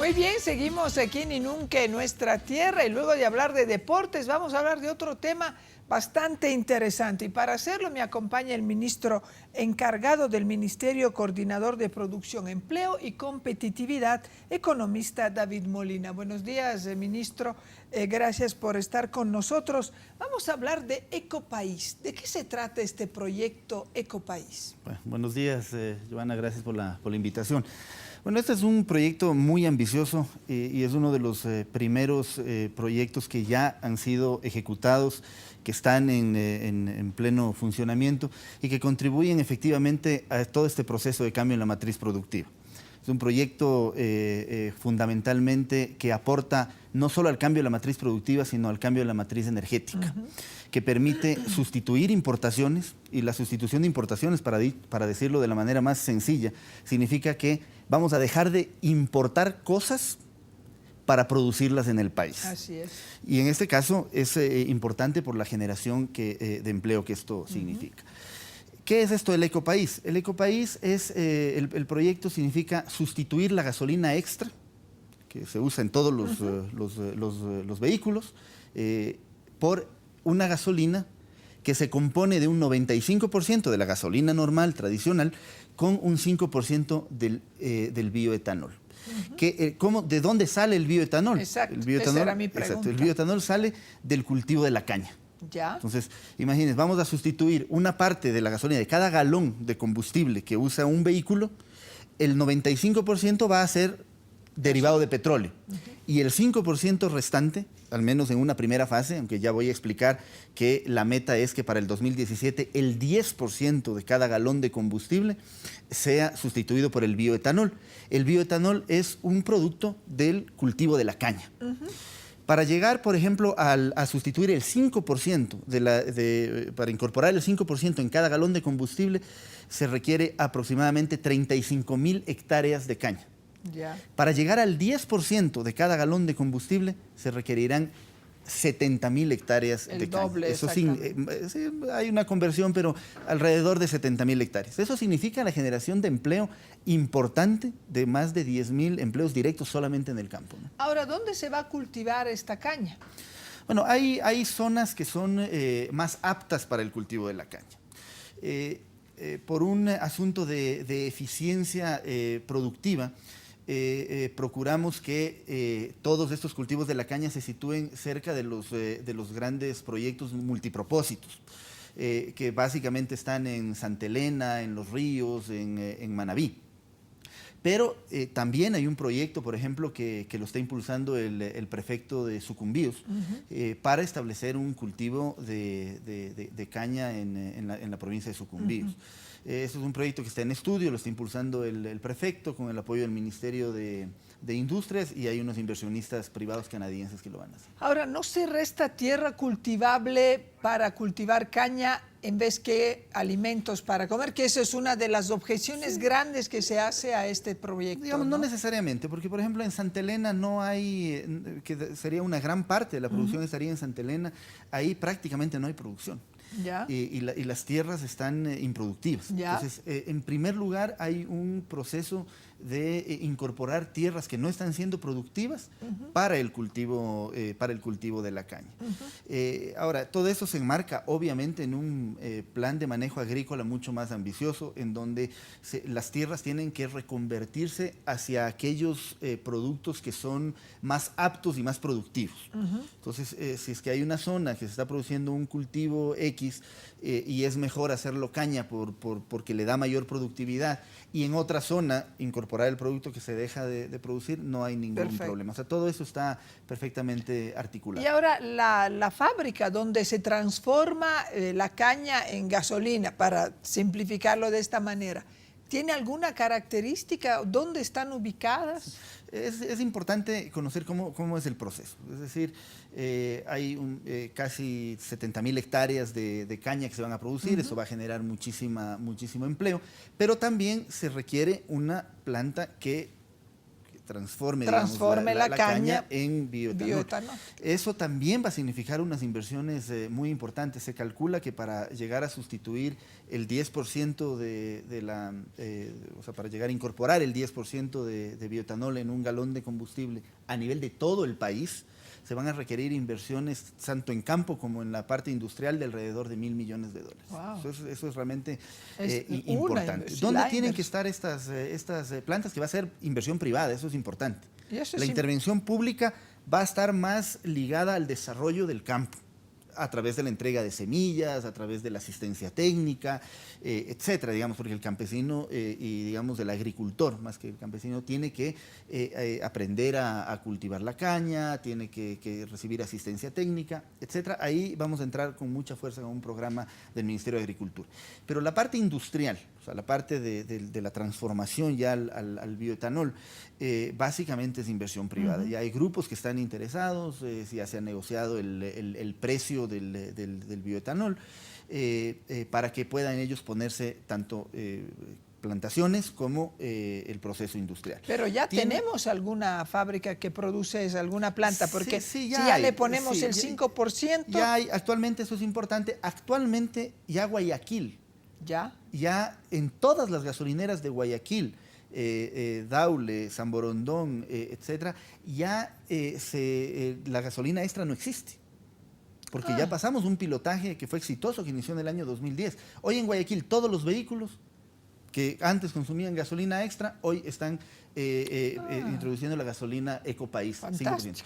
Muy bien, seguimos aquí en Inunque, nuestra tierra, y luego de hablar de deportes, vamos a hablar de otro tema bastante interesante. Y para hacerlo me acompaña el ministro encargado del Ministerio Coordinador de Producción, Empleo y Competitividad, economista David Molina. Buenos días, ministro. Gracias por estar con nosotros. Vamos a hablar de Ecopaís. ¿De qué se trata este proyecto Ecopaís? Bueno, buenos días, Joana, gracias por la invitación. Bueno, este es un proyecto muy ambicioso y es uno de los primeros proyectos que ya han sido ejecutados, que están en pleno funcionamiento y que contribuyen efectivamente a todo este proceso de cambio en la matriz productiva. Es un proyecto fundamentalmente que aporta no solo al cambio de la matriz productiva, sino al cambio de la matriz energética, que permite sustituir importaciones, y la sustitución de importaciones, para decirlo de la manera más sencilla, significa que vamos a dejar de importar cosas para producirlas en el país. Así es. Y en este caso es importante por la generación de empleo que esto significa. ¿Qué es esto del Ecopaís? El Ecopaís es, el proyecto significa sustituir la gasolina extra, que se usa en todos los vehículos, por una gasolina que se compone de un 95% de la gasolina normal, tradicional, con un 5% del bioetanol. ¿De dónde sale el bioetanol? Exacto, el bioetanol, esa era mi pregunta. Exacto, el bioetanol sale del cultivo de la caña. ¿Ya? Entonces, imagínense, vamos a sustituir una parte de la gasolina, de cada galón de combustible que usa un vehículo, el 95% va a ser derivado de petróleo. Y el 5% restante, al menos en una primera fase, aunque ya voy a explicar que la meta es que para el 2017 el 10% de cada galón de combustible sea sustituido por el bioetanol. El bioetanol es un producto del cultivo de la caña. Para llegar, por ejemplo, a sustituir el 5%, para incorporar el 5% en cada galón de combustible, se requiere aproximadamente 35.000 hectáreas de caña. Ya. Para llegar al 10% de cada galón de combustible, se requerirán 70.000 hectáreas de caña. Doble, Eso sí, hay una conversión, pero alrededor de 70.000 hectáreas. Eso significa la generación de empleo importante de más de 10.000 empleos directos solamente en el campo, ¿no? Ahora, ¿dónde se va a cultivar esta caña? Bueno, hay zonas que son más aptas para el cultivo de la caña. Por un asunto de eficiencia productiva, procuramos que todos estos cultivos de la caña se sitúen cerca de los grandes proyectos multipropósitos, que básicamente están en Santa Elena, en Los Ríos, en Manabí. Pero también hay un proyecto, por ejemplo, que lo está impulsando el prefecto de Sucumbíos, para establecer un cultivo de caña en la provincia de Sucumbíos. Este es un proyecto que está en estudio, lo está impulsando el prefecto con el apoyo del Ministerio de Industrias, y hay unos inversionistas privados canadienses que lo van a hacer. Ahora, ¿no se resta tierra cultivable para cultivar caña en vez que alimentos para comer? Que esa es una de las objeciones grandes que se hace a este proyecto. Digamos, no necesariamente, porque por ejemplo en Santa Elena no hay, que sería una gran parte de la producción estaría en Santa Elena, ahí prácticamente no hay producción. ¿Ya? Y las tierras están improductivas. ¿Ya? Entonces, en primer lugar, hay un proceso de incorporar tierras que no están siendo productivas para el cultivo de la caña. Ahora, todo eso se enmarca obviamente en un plan de manejo agrícola mucho más ambicioso, en donde las tierras tienen que reconvertirse hacia aquellos productos que son más aptos y más productivos. Entonces, si es que hay una zona que se está produciendo un cultivo X y es mejor hacerlo caña porque le da mayor productividad, y en otra zona incorporar el producto que se deja de producir, no hay ningún problema. O sea, todo eso está perfectamente articulado. Y ahora la fábrica donde se transforma la caña en gasolina, para simplificarlo de esta manera, ¿tiene alguna característica? ¿Dónde están ubicadas? Es importante conocer cómo es el proceso. Es decir, hay casi 70.000 hectáreas de caña que se van a producir. Eso va a generar muchísimo empleo, pero también se requiere una planta que transforme la la caña en bioetanol. Eso también va a significar unas inversiones muy importantes. Se calcula que para llegar a sustituir el 10% o sea, para llegar a incorporar el 10% de bioetanol en un galón de combustible a nivel de todo el país, se van a requerir inversiones tanto en campo como en la parte industrial de alrededor de $1.000 millones. Wow. Eso es realmente importante. ¿Dónde tienen que estar estas plantas? Que va a ser inversión privada, eso es importante. La intervención pública va a estar más ligada al desarrollo del campo, a través de la entrega de semillas, a través de la asistencia técnica, etcétera, digamos, porque el campesino y, digamos, el agricultor, más que el campesino, tiene que aprender a cultivar la caña, tiene que recibir asistencia técnica, etcétera. Ahí vamos a entrar con mucha fuerza con un programa del Ministerio de Agricultura. Pero la parte industrial, o sea, la parte de la transformación ya al bioetanol, básicamente es inversión privada. Ya hay grupos que están interesados, ya se ha negociado el precio del bioetanol para que puedan ellos ponerse tanto plantaciones como el proceso industrial. Pero ya tenemos alguna fábrica que produce alguna planta, porque si ya le ponemos el 5%... Ya hay, actualmente eso es importante, actualmente ya Guayaquil, ya en todas las gasolineras de Guayaquil, Daule, San Borondón, etcétera, ya la gasolina extra no existe. Porque ya pasamos un pilotaje que fue exitoso, que inició en el año 2010. Hoy en Guayaquil todos los vehículos que antes consumían gasolina extra, hoy están introduciendo la gasolina Ecopaís. Fantástico. 5%.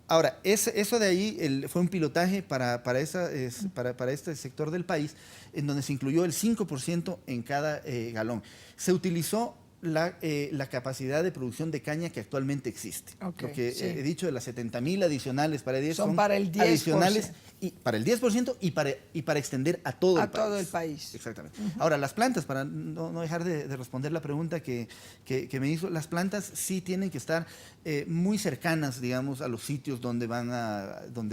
Ahora, eso de ahí fue un pilotaje para este sector del país, en donde se incluyó el 5% en cada galón. Se utilizó la capacidad de producción de caña que actualmente existe. Lo que he dicho de las 70.000 adicionales para 10 son para el 10%. Adicionales y para el 10% y para extender a todo el país. Exactamente. Ahora, las plantas, para no dejar de responder la pregunta que me hizo, las plantas sí tienen que estar muy cercanas, digamos, a los sitios donde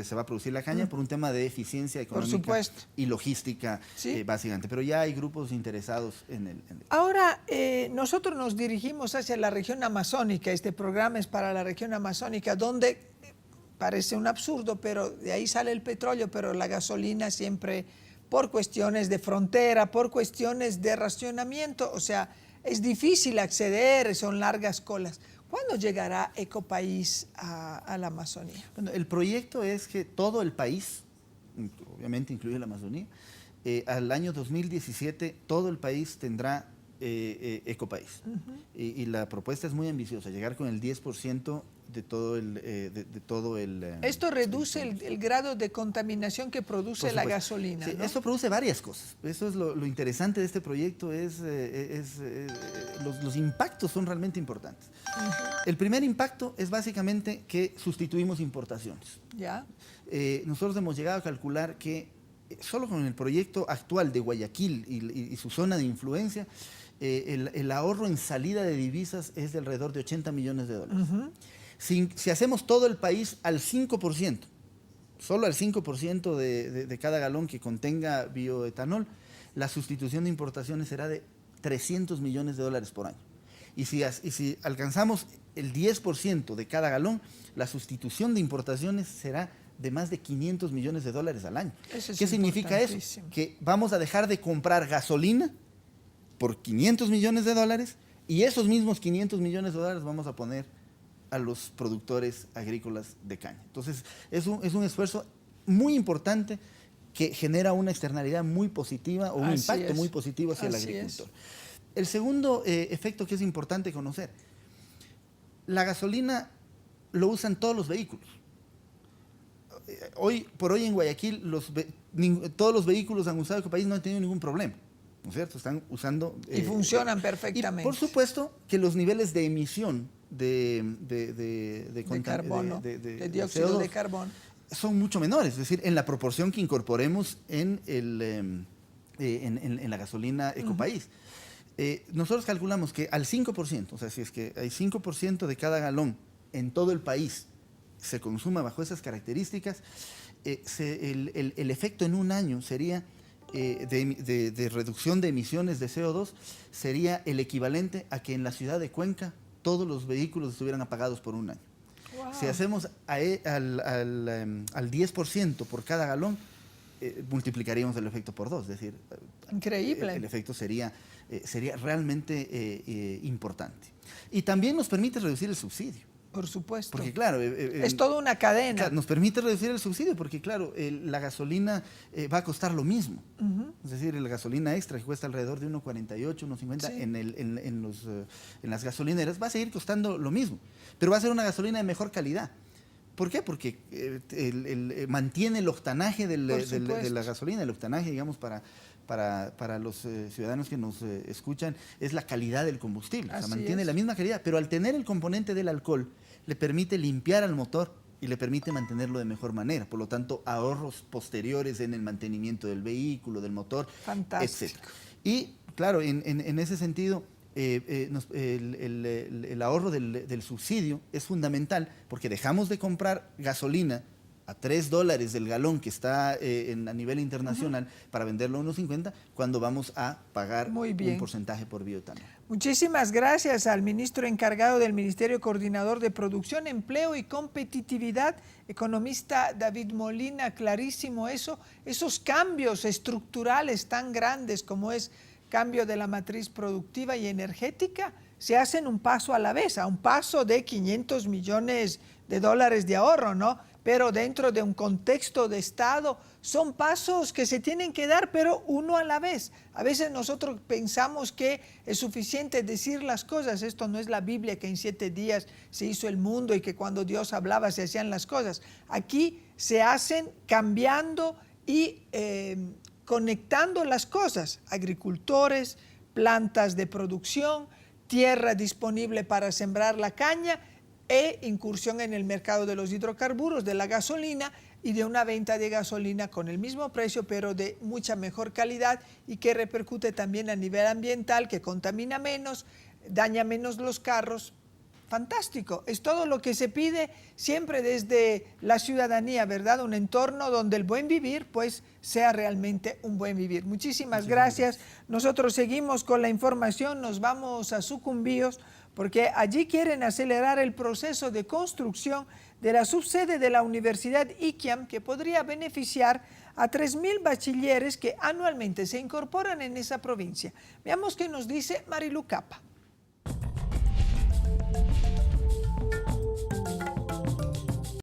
se va a producir la caña por un tema de eficiencia económica y logística, básicamente. Pero ya hay grupos interesados en el... Ahora, nosotros nos dirigimos hacia la región amazónica. Este programa es para la región amazónica, donde parece un absurdo, pero de ahí sale el petróleo, pero la gasolina siempre, por cuestiones de frontera, por cuestiones de racionamiento, o sea, es difícil acceder, son largas colas. ¿Cuándo llegará Ecopaís a la Amazonía? Bueno, el proyecto es que todo el país, obviamente incluye la Amazonía, al año 2017 todo el país tendrá Ecopaís. Y la propuesta es muy ambiciosa, llegar con el 10% de todo el... Esto reduce el grado de contaminación que produce la gasolina, sí, ¿no? Esto produce varias cosas. Eso es lo interesante de este proyecto, los impactos son realmente importantes. El primer impacto es básicamente que sustituimos importaciones. Nosotros hemos llegado a calcular que solo con el proyecto actual de Guayaquil y su zona de influencia, el ahorro en salida de divisas es de alrededor de $80 millones. Si hacemos todo el país al 5%, solo al 5% de cada galón que contenga bioetanol, la sustitución de importaciones será de $300 millones por año. Y si alcanzamos el 10% de cada galón, la sustitución de importaciones será de más de $500 millones al año. ¿Qué significa eso? Que vamos a dejar de comprar gasolina por $500 millones y esos mismos $500 millones vamos a poner a los productores agrícolas de caña. Entonces, es un esfuerzo muy importante que genera una externalidad muy positiva o un impacto muy positivo hacia el agricultor. El segundo efecto que es importante conocer, la gasolina lo usan todos los vehículos. Hoy en Guayaquil todos los vehículos han usado Ecopaís, no han tenido ningún problema, ¿no es cierto? Están usando... y funcionan perfectamente. Y por supuesto que los niveles de emisión de carbono, de dióxido de carbono, son mucho menores, es decir, en la proporción que incorporemos en la gasolina Ecopaís. Nosotros calculamos que al 5%, o sea, si es que hay 5% de cada galón en todo el país se consuma bajo esas características, el efecto en un año sería de reducción de emisiones de CO2 sería el equivalente a que en la ciudad de Cuenca todos los vehículos estuvieran apagados por un año. Wow. Si hacemos al 10% por cada galón, multiplicaríamos el efecto por 2, es decir, increíble. El efecto sería realmente importante. Y también nos permite reducir el subsidio. Por supuesto. Porque claro... es toda una cadena. Claro, nos permite reducir el subsidio porque claro, la gasolina va a costar lo mismo. Es decir, la gasolina extra que cuesta alrededor de 1.48, 1.50 sí. En las gasolineras va a seguir costando lo mismo, pero va a ser una gasolina de mejor calidad. ¿Por qué? Porque mantiene el octanaje de la gasolina, el octanaje, digamos, para los ciudadanos que nos escuchan, es la calidad del combustible. O sea, mantiene la misma calidad, pero al tener el componente del alcohol, le permite limpiar al motor y le permite mantenerlo de mejor manera. Por lo tanto, ahorros posteriores en el mantenimiento del vehículo, del motor, etc. Y claro, en ese sentido, el ahorro del subsidio es fundamental porque dejamos de comprar gasolina a $3 del galón que está a nivel internacional para venderlo a 1.50 cuando vamos a pagar un porcentaje por bioetanol. Muchísimas gracias al ministro encargado del Ministerio Coordinador de Producción, Empleo y Competitividad, economista David Molina. Clarísimo eso, esos cambios estructurales tan grandes como es cambio de la matriz productiva y energética, se hacen un paso a la vez, a un paso de $500 millones de ahorro, ¿no? Pero dentro de un contexto de Estado son pasos que se tienen que dar, pero uno a la vez. A veces nosotros pensamos que es suficiente decir las cosas. Esto no es la Biblia, que en 7 días se hizo el mundo y que cuando Dios hablaba se hacían las cosas. Aquí se hacen cambiando y conectando las cosas. Agricultores, plantas de producción, tierra disponible para sembrar la caña, e incursión en el mercado de los hidrocarburos, de la gasolina y de una venta de gasolina con el mismo precio pero de mucha mejor calidad y que repercute también a nivel ambiental, que contamina menos, daña menos los carros. Fantástico, es todo lo que se pide siempre desde la ciudadanía, ¿verdad? Un entorno donde el buen vivir pues sea realmente un buen vivir. Muchísimas gracias. Nosotros seguimos con la información, nos vamos a Sucumbíos porque allí quieren acelerar el proceso de construcción de la subsede de la Universidad ICIAM, que podría beneficiar a 3.000 bachilleres que anualmente se incorporan en esa provincia. Veamos qué nos dice Marilu Capa.